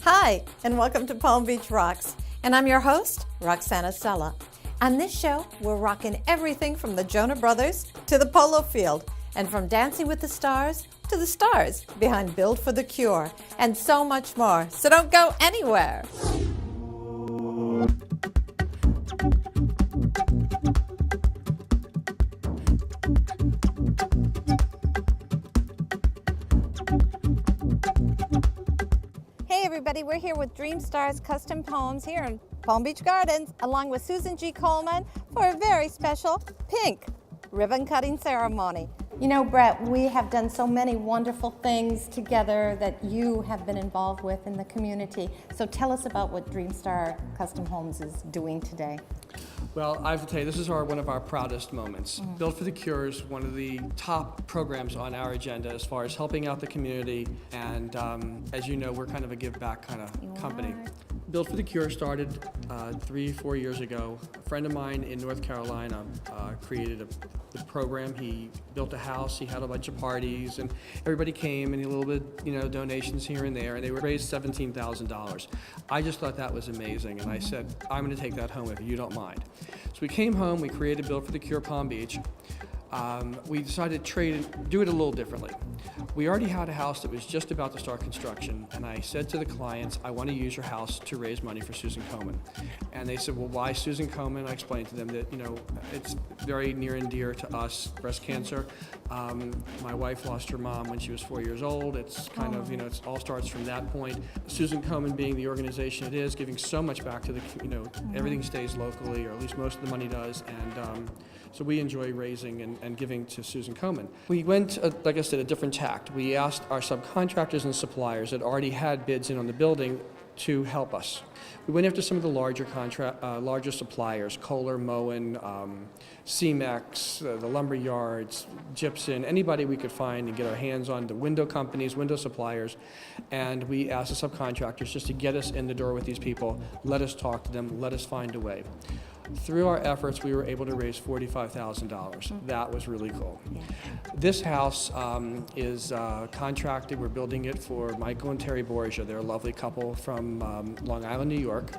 Hi, and welcome to Palm Beach Rocks. And I'm your host, Roxana Sella. On this show, we're rocking everything from the Jonah Brothers to the polo field, and from Dancing with the Stars to the stars behind Build for the Cure, and so much more. So don't go anywhere. Hey everybody, we're here with Dream Stars Custom Poems here in Palm Beach Gardens, along with Susan G. Coleman for a very special pink ribbon cutting ceremony. You know, Brett, we have done so many wonderful things together that you have been involved with in the community. So tell us about what Dream Star Custom Homes is doing today. Well, I have to tell you, this is one of our proudest moments. Build for the Cure is one of the top programs on our agenda as far as helping out the community. And as you know, we're kind of a give back kind of company. Build for the Cure started 3-4 years ago. A friend of mine in North Carolina created the program. He built a house, he had a bunch of parties, and everybody came, and a little bit, donations here and there, and they raised $17,000. I just thought that was amazing, and I said, I'm going to take that home if you don't mind. So we came home, we created Build for the Cure Palm Beach. We decided to do it a little differently. We already had a house that was just about to start construction, and I said to the clients, I want to use your house to raise money for Susan Komen. And they said, well, why Susan Komen? I explained to them that, it's very near and dear to us, breast cancer. My wife lost her mom when she was 4 years old. It's kind of, it all starts from that point. Susan Komen being the organization it is, giving so much back to the, everything stays locally, or at least most of the money does. And so we enjoy raising and giving to Susan Komen. We went, like I said, a different tact. We asked our subcontractors and suppliers that already had bids in on the building to help us. We went after some of the larger suppliers, Kohler, Moen, CEMEX, the lumber yards, Gypsum, anybody we could find and get our hands on, the window companies, window suppliers, and we asked the subcontractors just to get us in the door with these people, let us talk to them, let us find a way. Through our efforts, we were able to raise $45,000. That was really cool. Yeah. This house is contracted. We're building it for Michael and Terry Borgia. They're a lovely couple from Long Island, New York.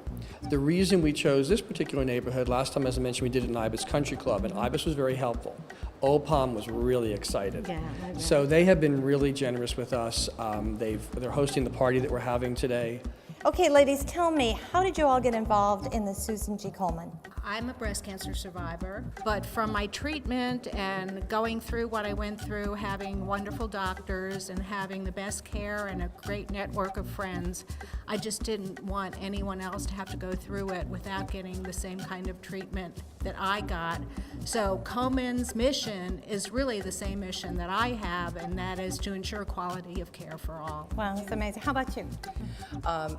The reason we chose this particular neighborhood, last time, as I mentioned, we did it in Ibis Country Club, and Ibis was very helpful. Old Palm was really excited. Yeah, so they have been really generous with us. They're hosting the party that we're having today. Okay, ladies, tell me, how did you all get involved in the Susan G. Coleman? I'm a breast cancer survivor, but from my treatment and going through what I went through, having wonderful doctors and having the best care and a great network of friends, I just didn't want anyone else to have to go through it without getting the same kind of treatment that I got. So Komen's mission is really the same mission that I have, and that is to ensure quality of care for all. Wow, that's amazing. How about you?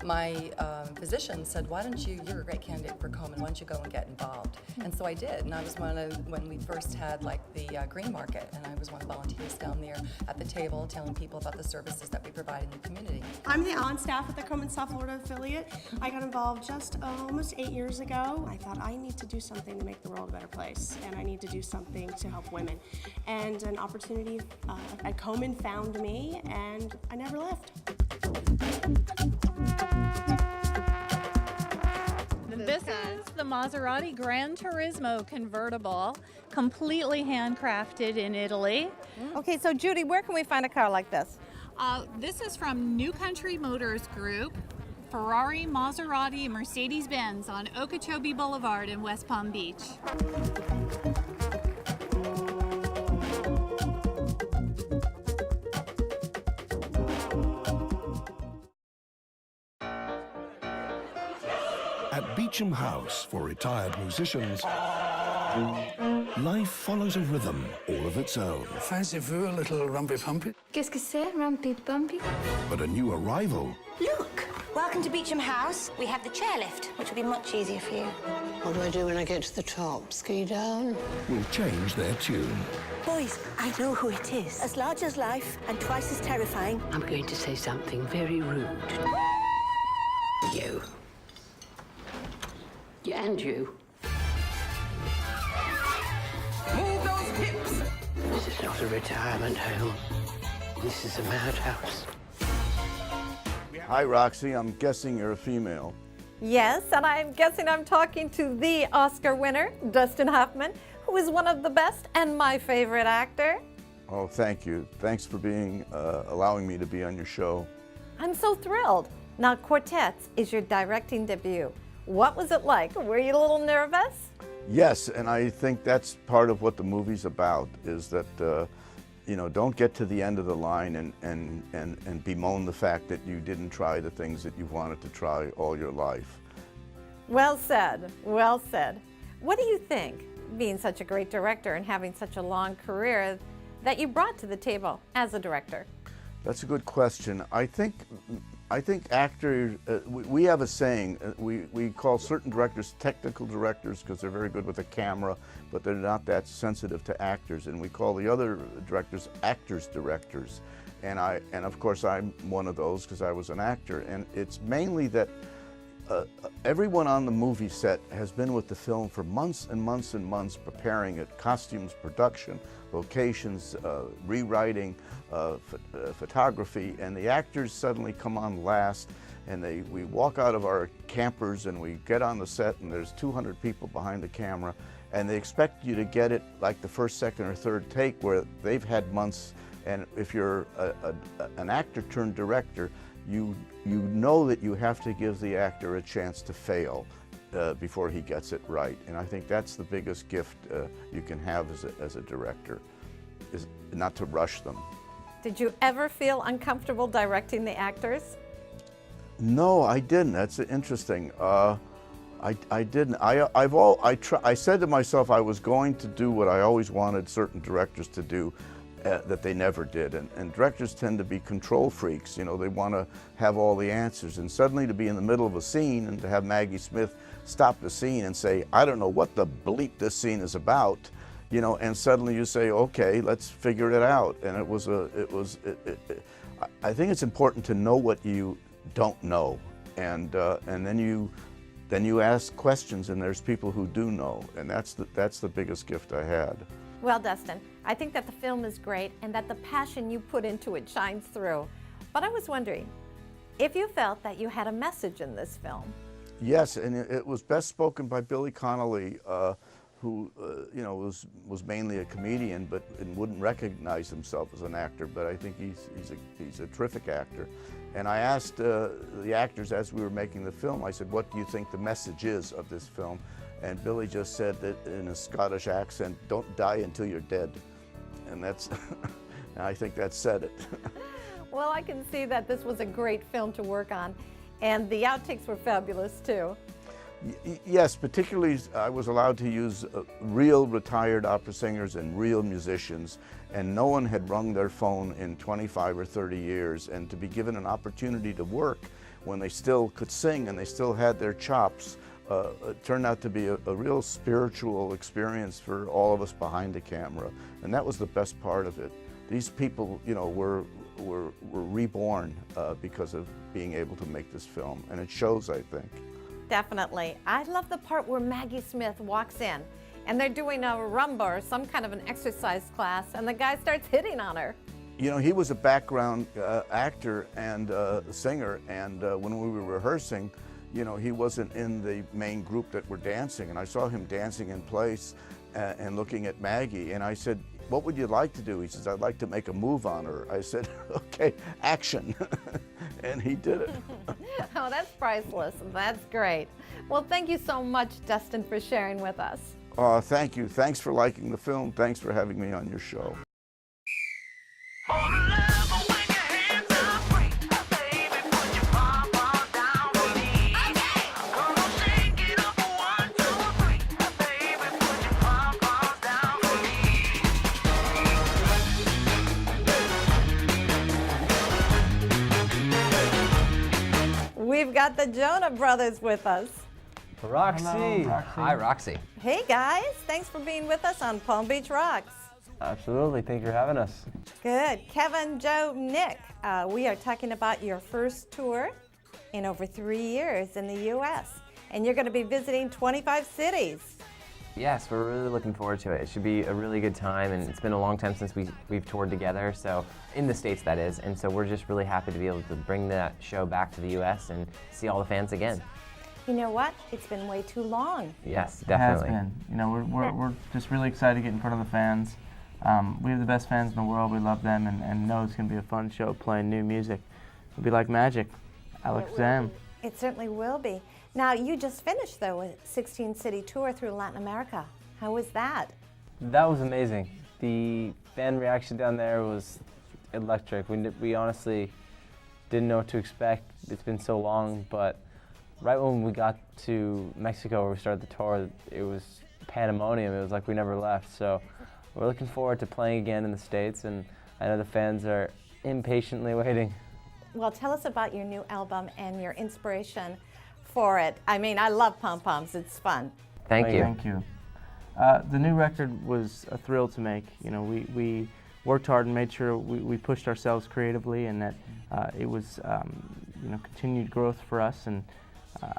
My physician said, you're a great candidate for Komen, why don't you go and get involved? And so I did, and I was when we first had the green market, and I was one of the volunteers down there at the table telling people about the services that we provide in the community. I'm the on staff at the Komen South Florida affiliate. I got involved just almost 8 years ago. I thought I need to do something to make the world a better place, and I need to do something to help women. And an opportunity at Komen found me, and I never left. This is the Maserati Gran Turismo convertible, completely handcrafted in Italy. Okay, so Judy, where can we find a car like this? This is from New Country Motors Group, Ferrari, Maserati, and Mercedes-Benz on Okeechobee Boulevard in West Palm Beach. At Beecham House for retired musicians, life follows a rhythm all of its own. Fancy for a little rumpy-pumpy? Qu'est-ce que c'est, rumpy-bumpy? But a new arrival... Look! Welcome to Beecham House. We have the chairlift, which will be much easier for you. What do I do when I get to the top? Ski down? ...will change their tune. Boys, I know who it is. As large as life and twice as terrifying. I'm going to say something very rude. You. And you. Move those hips! This is not a retirement home. This is a madhouse. Hi, Roxy. I'm guessing you're a female. Yes, and I'm guessing I'm talking to the Oscar winner, Dustin Hoffman, who is one of the best and my favorite actor. Oh, thank you. Thanks for allowing me to be on your show. I'm so thrilled. Now, Quartets is your directing debut. What was it like? Were you a little nervous? Yes, and I think that's part of what the movie's about, is that, don't get to the end of the line and bemoan the fact that you didn't try the things that you've wanted to try all your life. Well said, well said. What do you think, being such a great director and having such a long career, that you brought to the table as a director? That's a good question. I think actors, we have a saying, we call certain directors technical directors because they're very good with a camera, but they're not that sensitive to actors, and we call the other directors actors directors. And of course I'm one of those because I was an actor, and it's mainly that everyone on the movie set has been with the film for months and months and months, preparing it, costumes, production, locations, rewriting, photography, and the actors suddenly come on last, and we walk out of our campers and we get on the set, and there's 200 people behind the camera, and they expect you to get it like the first, second, or third take where they've had months. And if you're an actor turned director, you know that you have to give the actor a chance to fail before he gets it right. And I think that's the biggest gift you can have as a director, is not to rush them. Did you ever feel uncomfortable directing the actors? No, I didn't. That's interesting. I didn't. I said to myself I was going to do what I always wanted certain directors to do, that they never did. And directors tend to be control freaks. They want to have all the answers. And suddenly to be in the middle of a scene and to have Maggie Smith stop the scene and say, I don't know what the bleep this scene is about, and suddenly you say, okay, let's figure it out. And I think it's important to know what you don't know. And then you ask questions, and there's people who do know. And that's the biggest gift I had. Well, Dustin, I think that the film is great and that the passion you put into it shines through. But I was wondering if you felt that you had a message in this film. Yes, and it was best spoken by Billy Connolly, who was mainly a comedian, and wouldn't recognize himself as an actor. But I think he's a terrific actor. And I asked the actors as we were making the film, I said, what do you think the message is of this film? And Billy just said that in a Scottish accent, don't die until you're dead. And that's, I think that said it. Well, I can see that this was a great film to work on, and the outtakes were fabulous too. Yes, particularly I was allowed to use real retired opera singers and real musicians, and no one had rung their phone in 25 or 30 years, and to be given an opportunity to work when they still could sing and they still had their chops, it turned out to be a real spiritual experience for all of us behind the camera, and that was the best part of it. These people, were reborn because of being able to make this film, and it shows, I think. Definitely. I love the part where Maggie Smith walks in, and they're doing a rumba or some kind of an exercise class, and the guy starts hitting on her. He was a background actor and singer, and when we were rehearsing, he wasn't in the main group that were dancing, and I saw him dancing in place and looking at Maggie, and I said, what would you like to do? He says, I'd like to make a move on her. I said, okay, action. And he did it. Oh, that's priceless. That's great. Well, thank you so much, Dustin, for sharing with us. Thank you. Thanks for liking the film. Thanks for having me on your show. We've got the Jonah brothers with us. Roxy. Hello, Roxy. Hi, Roxy. Hey guys, thanks for being with us on Palm Beach Rocks. Absolutely, thank you for having us. Good. Kevin, Joe, Nick, we are talking about your first tour in over 3 years in the U.S. And you're going to be visiting 25 cities. Yes, we're really looking forward to it. It should be a really good time, and it's been a long time since we've toured together, so in the States that is, and so we're just really happy to be able to bring that show back to the U.S. and see all the fans again. You know what? It's been way too long. Yes, definitely. It has been. You know, we're just really excited to get in front of the fans. We have the best fans in the world. We love them, and know it's going to be a fun show playing new music. It'll be like magic. Alakazam. It certainly will be. Now, you just finished, though, a 16-city tour through Latin America. How was that? That was amazing. The fan reaction down there was electric. We honestly didn't know what to expect. It's been so long, but right when we got to Mexico where we started the tour, it was pandemonium. It was like we never left. So we're looking forward to playing again in the States, and I know the fans are impatiently waiting. Well, tell us about your new album and your inspiration for it. I mean, I love pom-poms. It's fun. Thank you. Thank you. The new record was a thrill to make. You know, we worked hard and made sure we pushed ourselves creatively, and that it was you know, continued growth for us. And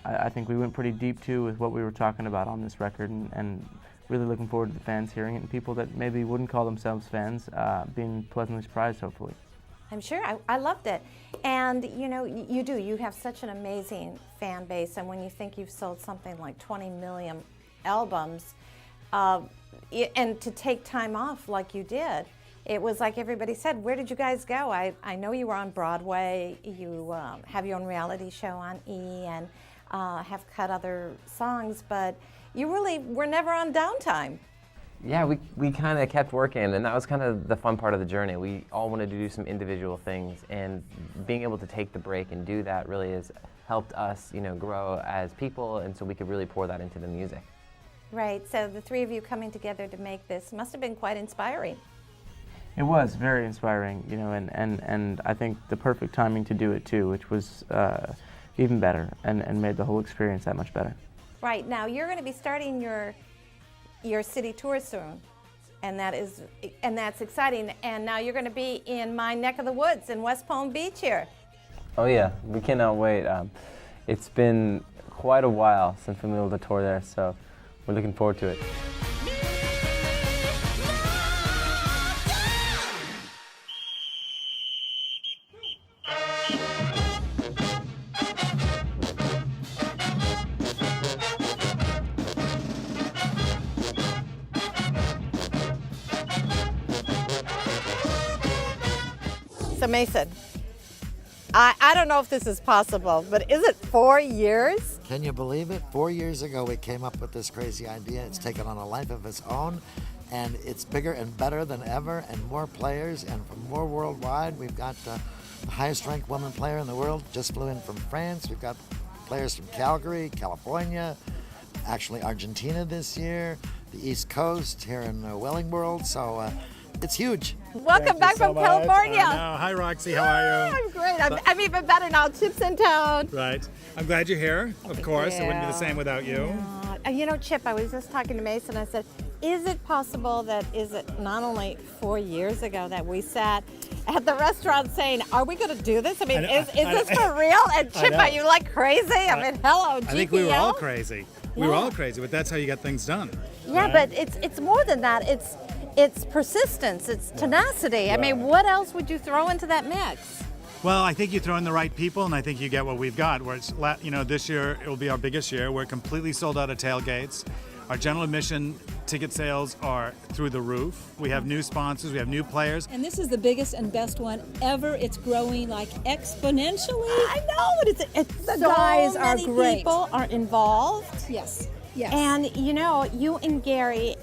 I think we went pretty deep too with what we were talking about on this record, and really looking forward to the fans hearing it, and people that maybe wouldn't call themselves fans being pleasantly surprised, hopefully. I'm sure. I loved it. And, you know, you have such an amazing fan base, and when you think you've sold something like 20 million albums, and to take time off like you did, it was like everybody said, where did you guys go? I know you were on Broadway, you have your own reality show on E, and have cut other songs, but you really were never on downtime. Yeah, we kind of kept working, and that was kind of the fun part of the journey. We all wanted to do some individual things, and being able to take the break and do that really has helped us, you know, grow as people, and so we could really pour that into the music. Right, so the three of you coming together to make this must have been quite inspiring. It was very inspiring, you know, and I think the perfect timing to do it too, which was even better, and made the whole experience that much better. Right, now you're going to be starting your city tour soon, and that's exciting. And now you're going to be in my neck of the woods in West Palm Beach here. Oh yeah, we cannot wait. It's been quite a while since we've been able to tour there, so we're looking forward to it. So Mason, I don't know if this is possible, but is it 4 years? Can you believe it? 4 years ago we came up with this crazy idea. It's taken on a life of its own, and it's bigger and better than ever, and more players, and from more worldwide. We've got the highest ranked woman player in the world, just flew in from France. We've got players from Calgary, California, actually Argentina this year, the East Coast here in Wellingworld, so it's huge. Welcome back from California. Hi, Roxy. How are you? I'm great. I'm even better now. Chip's in town. Right. I'm glad you're here, of course. It wouldn't be the same without you. You know, Chip, I was just talking to Mason. I said, is it possible that is it not only 4 years ago that we sat at the restaurant saying, are we going to do this? I mean, is this for real? And Chip, are you like crazy? I mean, hello, GPL. I think we were all crazy. We were all crazy, but that's how you get things done. Yeah, right? but it's more than that. It's persistence, it's tenacity. I mean, what else would you throw into that mix? Well, I think you throw in the right people, and I think you get what we've got. Where it's, you know, this year it will be our biggest year. We're completely sold out of tailgates. Our general admission ticket sales are through the roof. We have new sponsors, we have new players. And this is the biggest and best one ever. It's growing like exponentially. I know, it's the so guys are many great. People are involved. Yes, yes. And you know, you and Gary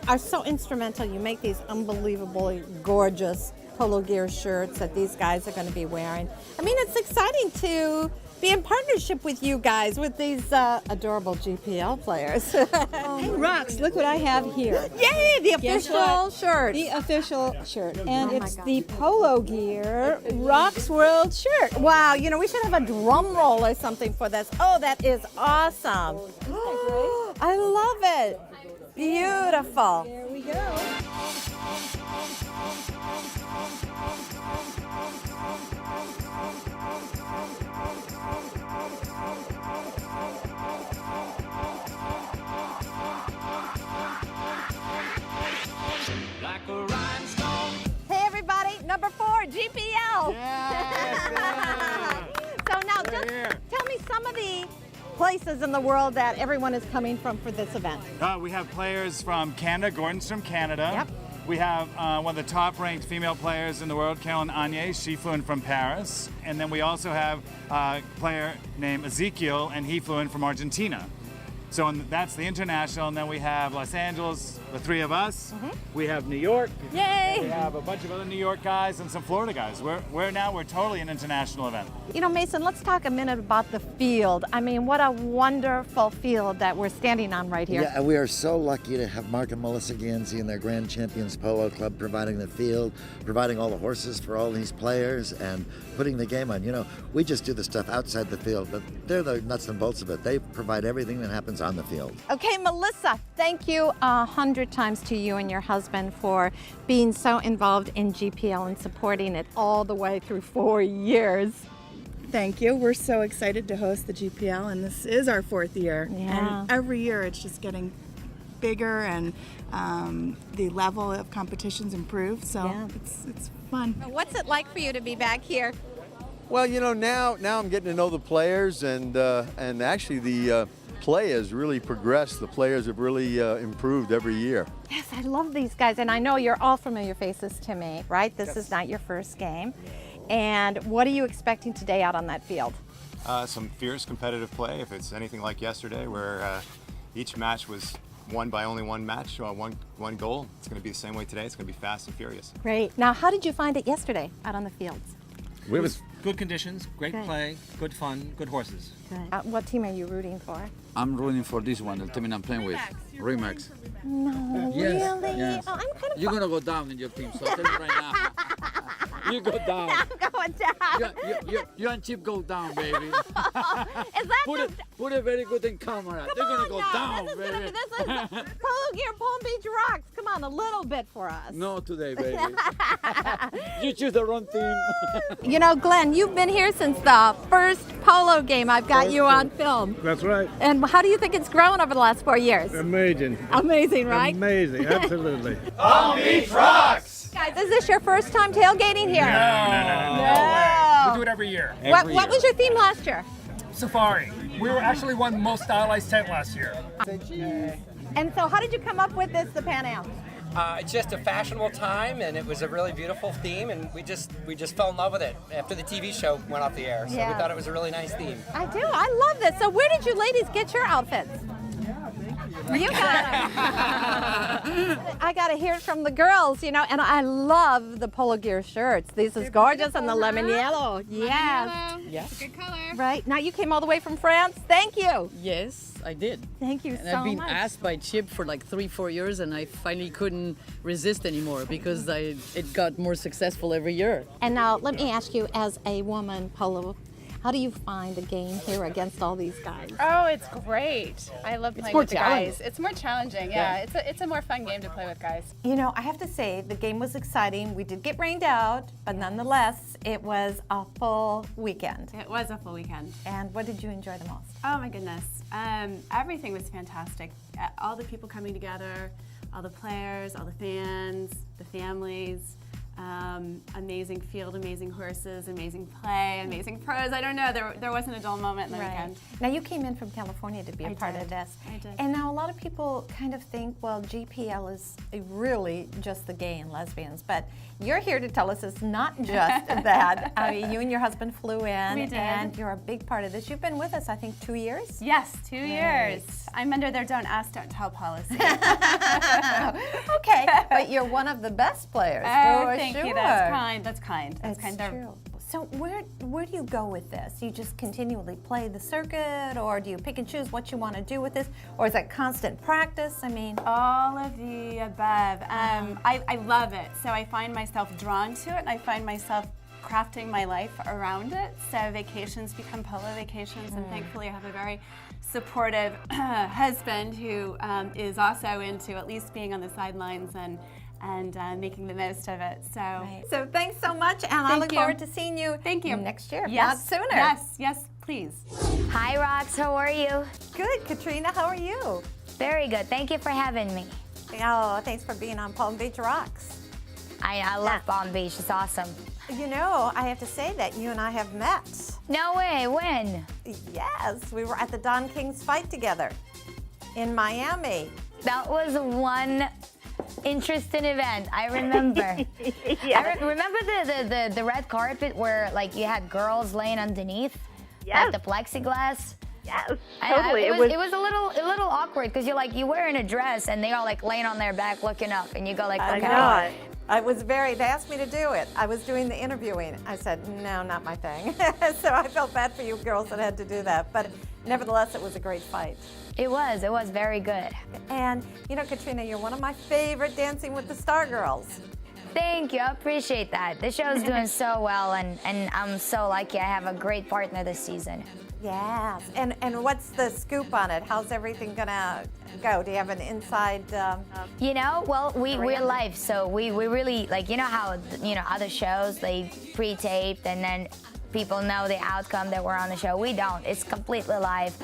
are so instrumental. You make these unbelievably gorgeous Polo Gear shirts that these guys are going to be wearing. I mean, it's exciting to be in partnership with you guys, with these adorable GPL players. Hey, Rox, look what I have here. Yay, the official shirt. The official shirt. And it's the Polo Gear Rox World shirt. Wow, you know, we should have a drum roll or something for this. Oh, that is awesome. I love it. Beautiful. There we go. places in the world that everyone is coming from for this event? We have players from Canada. Gordon's from Canada. Yep. We have one of the top-ranked female players in the world, Carolyn Agnes. She flew in from Paris. And then we also have a player named Ezekiel, and he flew in from Argentina. So that's the international, and then we have Los Angeles, the three of us. We have New York. Yay! We have a bunch of other New York guys and some Florida guys. We're totally an international event. You know, Mason, let's talk a minute about the field. I mean, what a wonderful field that we're standing on right here. Yeah, we are so lucky to have Mark and Melissa Gansey and their Grand Champions Polo Club providing the field, providing all the horses for all these players, and putting the game on. You know, we just do the stuff outside the field, but they're the nuts and bolts of it. They provide everything that happens on the field. Okay, Melissa, thank you 100 times to you and your husband for being so involved in GPL and supporting it all the way through 4 years. Thank you. We're so excited to host the GPL, and this is our 4th year. Yeah. And every year it's just getting bigger, and the level of competitions improved, so it's fun. What's it like for you to be back here? Well, you know, now I'm getting to know the players, and actually the play has really progressed. The players have really improved every year. Yes, I love these guys, and I know you're all familiar faces to me, right? This is not your first game. And what are you expecting today out on that field? Some fierce competitive play, if it's anything like yesterday, where each match was won by only one match, one goal. It's going to be the same way today. It's going to be fast and furious. Great. Now, how did you find it yesterday out on the fields? It was good conditions, great Good. play, good fun, good horses. Good. What team are you rooting for? I'm rooting for this one, the team I'm playing with, Remax. No, Yes, really? yes. Oh, I'm kind of. You're gonna go down in your team, so tell me right now. You go down. I'm going down. You and Chip go down, baby. Is that Put it very good in camera. They're gonna go down, this baby. is Polo Gear Palm Beach Rocks. Come on, a little bit for us. No today, baby. You choose the wrong team. You know, Glenn, you've been here since the first polo game I've got you on film. That's right. And how do you think it's grown over the last 4 years? Amazing. Amazing, right? Amazing, absolutely. Palm Beach Rocks! Guys, is this your first time tailgating here? No. We do it every year. What was your theme last year? Safari. We were actually won most stylized tent last year. And so how did you come up with this, the Pan Am? It's just a fashionable time, and it was a really beautiful theme, and we just fell in love with it after the TV show went off the air. So we thought it was a really nice theme. I do. I love this. So where did you ladies get your outfits? You got them. I got to hear it from the girls, you know, and I love the Polo Gear shirts. This is gorgeous, and the lemon yellow. Yes. Yes. It's a good color. Right. Now you came all the way from France. Thank you. Yes, I did. Thank you and so I've been much. asked by Chip for like 3-4 years, and I finally couldn't resist anymore because it got more successful every year. And now let me ask you, as a woman polo, how do you find the game here against all these guys? Oh, it's great. I love playing more with the challenging. guys. It's more challenging, yeah. It's a more fun game to play with guys. You know, I have to say, the game was exciting. We did get rained out, but nonetheless, it was a full weekend. It was a full weekend. And what did you enjoy the most? Oh my goodness. Everything was fantastic. All the people coming together, all the players, all the fans, the families. Amazing field, amazing horses, amazing play, amazing pros. I don't know, there wasn't a dull moment in the weekend. Now you came in from California to be a part of this. I did. And now a lot of people kind of think, well, GPL is really just the gay and lesbians, but you're here to tell us it's not just that. I mean, you and your husband flew in, We did. and you're a big part of this. You've been with us, I think, 2 years? Yes, 2 Great. years. I'm under their don't ask, don't tell policy. Okay, but you're one of the best players, Oh, for thank sure. you. That's kind. That's kind. That's It's kind. They're- true. So where do you go with this? You just continually play the circuit, or do you pick and choose what you want to do with this, or is it constant practice? I mean, all of the above. I love it. So I find myself drawn to it, and I find myself crafting my life around it. So vacations become polo vacations, and thankfully I have a very supportive husband who is also into at least being on the sidelines and making the most of it. So, so thanks so much, and I look forward to seeing you. Thank you. Next year, Yes. not sooner. Yes, please. Hi, Rox. How are you? Good, Katrina. How are you? Very good. Thank you for having me. Oh, thanks for being on Palm Beach Rocks. I love Palm Beach. It's awesome. You know, I have to say that you and I have met No way, when? Yes, we were at the Don King's fight together in Miami. That was one interesting event. I remember. Yes. Remember the red carpet where like you had girls laying underneath, like the plexiglass. Yes, totally. It was a little awkward because you're wearing a dress and they all like laying on their back looking up and you go like, okay. I know. They asked me to do it. I was doing the interviewing. I said, no, not my thing. So I felt bad for you girls that had to do that. But nevertheless, it was a great fight. It was very good. And Katrina, you're one of my favorite Dancing with the Star girls. Thank you, I appreciate that. The show's doing so well and I'm so lucky I have a great partner this season. Yes, and what's the scoop on it? How's everything gonna go? Do you have an inside? We're live, so we really how other shows they pre-taped and then people know the outcome that we're on the show. We don't. It's completely live.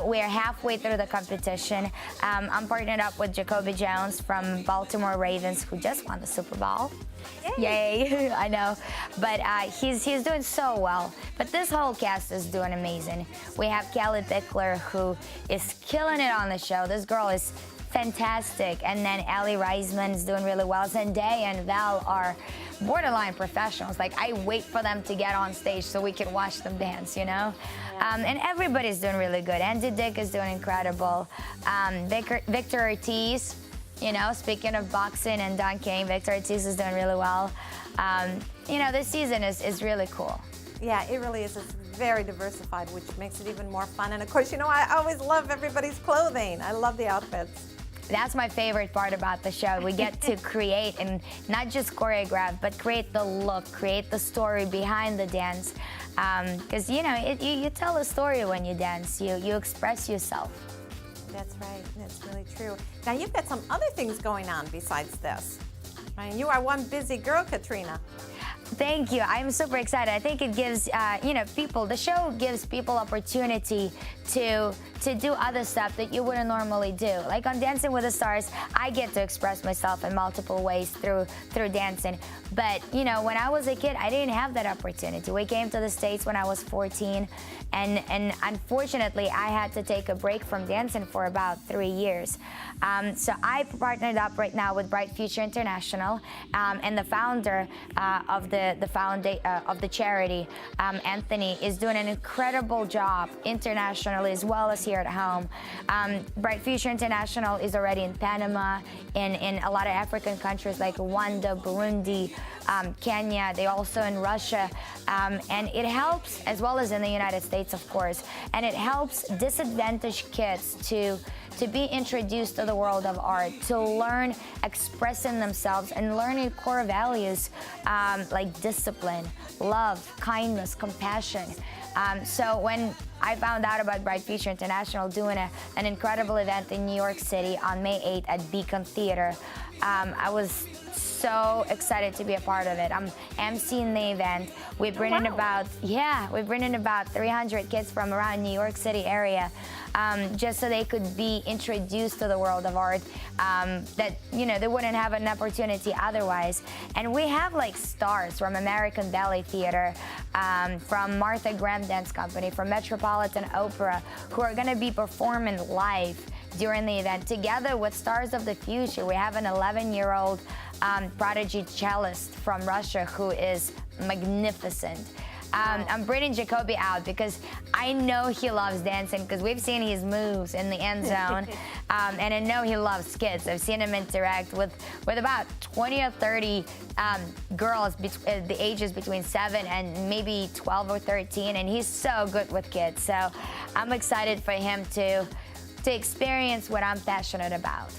We're halfway through the competition. I'm partnered up with Jacoby Jones from Baltimore Ravens, who just won the Super Bowl. Yay. I know. But he's doing so well. But this whole cast is doing amazing. We have Kelly Pickler, who is killing it on the show. This girl is fantastic. And then Ellie Reisman is doing really well. Zendaya and Val are borderline professionals. Like, I wait for them to get on stage so we can watch them dance, And everybody's doing really good. Andy Dick is doing incredible. Victor Ortiz, speaking of boxing and Don King, Victor Ortiz is doing really well. This season is really cool. Yeah, it really is. It's very diversified, which makes it even more fun. And of course, I always love everybody's clothing. I love the outfits. That's my favorite part about the show. We get to create and not just choreograph, but create the look, create the story behind the dance. Because, you tell a story when you dance. You express yourself. That's right. That's really true. Now, you've got some other things going on besides this. I mean, you are one busy girl, Katrina. Thank you. I'm super excited. I think it gives, the show gives people opportunity to do other stuff that you wouldn't normally do. Like on Dancing with the Stars, I get to express myself in multiple ways through dancing. But, when I was a kid, I didn't have that opportunity. We came to the States when I was 14, and unfortunately, I had to take a break from dancing for about 3 years. So I partnered up right now with Bright Future International, and the founder of the charity, Anthony, is doing an incredible job internationally as well as here at home. Bright Future International is already in Panama, in a lot of African countries like Rwanda, Burundi, Kenya. They're also in Russia, and it helps, as well as in the United States, of course, and it helps disadvantaged kids to be introduced to the world of art, to learn expressing themselves and learning core values like discipline, love, kindness, compassion. So when I found out about Bright Future International doing an incredible event in New York City on May 8th at Beacon Theater, I was so excited to be a part of it. I'm emceeing the event. We bring in about 300 kids from around New York City area, just so they could be introduced to the world of art that they wouldn't have an opportunity otherwise. And we have like stars from American Ballet Theater, from Martha Graham Dance Company, from Metropolitan Opera, who are going to be performing live during the event together with stars of the future. We have an 11-year-old prodigy cellist from Russia who is magnificent. I'm bringing Jacoby out because I know he loves dancing because we've seen his moves in the end zone, and I know he loves kids. I've seen him interact with about 20 or 30 girls, the ages between 7 and maybe 12 or 13, and he's so good with kids. So I'm excited for him to experience what I'm passionate about.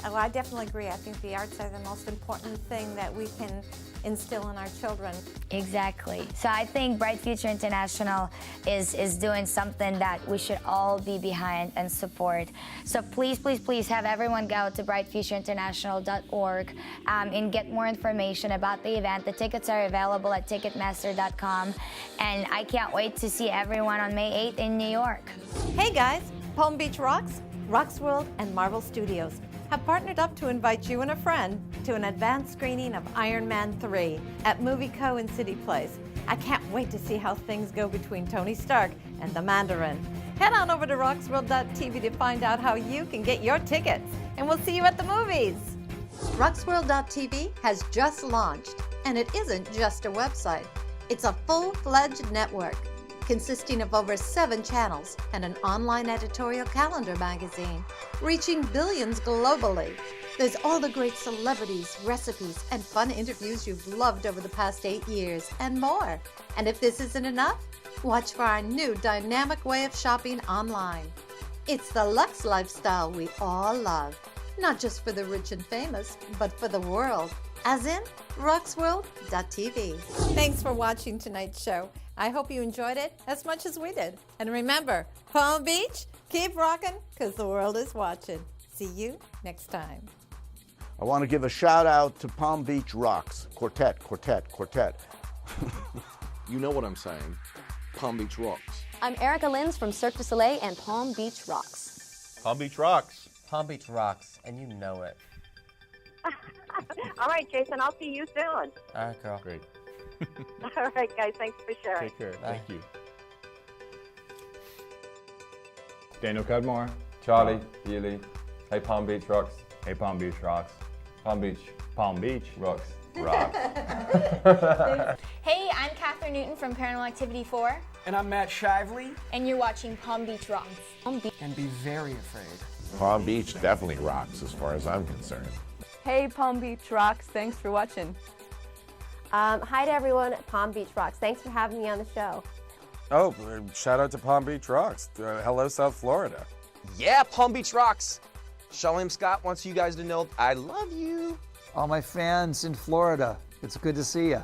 Oh, I definitely agree. I think the arts are the most important thing that we can instill in our children. Exactly. So I think Bright Future International is doing something that we should all be behind and support. So please, please, please have everyone go to brightfutureinternational.org and get more information about the event. The tickets are available at Ticketmaster.com, and I can't wait to see everyone on May 8th in New York. Hey guys, Palm Beach Rocks, Rocks World, and Marvel Studios have partnered up to invite you and a friend to an advanced screening of Iron Man 3 at Movie Co. in City Place. I can't wait to see how things go between Tony Stark and the Mandarin. Head on over to roxworld.tv to find out how you can get your tickets, and we'll see you at the movies. roxworld.tv has just launched, and it isn't just a website. It's a full-fledged network consisting of over 7 channels and an online editorial calendar magazine, reaching billions globally. There's all the great celebrities, recipes, and fun interviews you've loved over the past 8 years, and more. And if this isn't enough, watch for our new dynamic way of shopping online. It's the Lux lifestyle we all love, not just for the rich and famous, but for the world, as in roxworld.tv. Thanks for watching tonight's show. I hope you enjoyed it as much as we did. And remember, Palm Beach, keep rocking, because the world is watching. See you next time. I want to give a shout out to Palm Beach Rocks. Quartet, quartet, quartet. You know what I'm saying. Palm Beach rocks. I'm Erica Lins from Cirque du Soleil and Palm Beach Rocks. Palm Beach rocks. Palm Beach rocks, and you know it. All right, Jason, I'll see you soon. All right, girl. Great. All right, guys, thanks for sharing. Take care. Bye. Thank you. Daniel Cudmore. Charlie, Healy. Hey, Palm Beach rocks. Hey, Palm Beach rocks. Palm Beach. Palm Beach. Rocks. Rocks. Hey, I'm Catherine Newton from Paranormal Activity 4. And I'm Matt Shively. And you're watching Palm Beach Rocks. And be very afraid. Palm Beach definitely rocks as far as I'm concerned. Hey, Palm Beach Rocks. Thanks for watching. Hi to everyone at Palm Beach Rocks. Thanks for having me on the show. Oh, shout out to Palm Beach Rocks. Hello, South Florida. Yeah, Palm Beach rocks. Shalem Scott wants you guys to know I love you. All my fans in Florida, it's good to see you.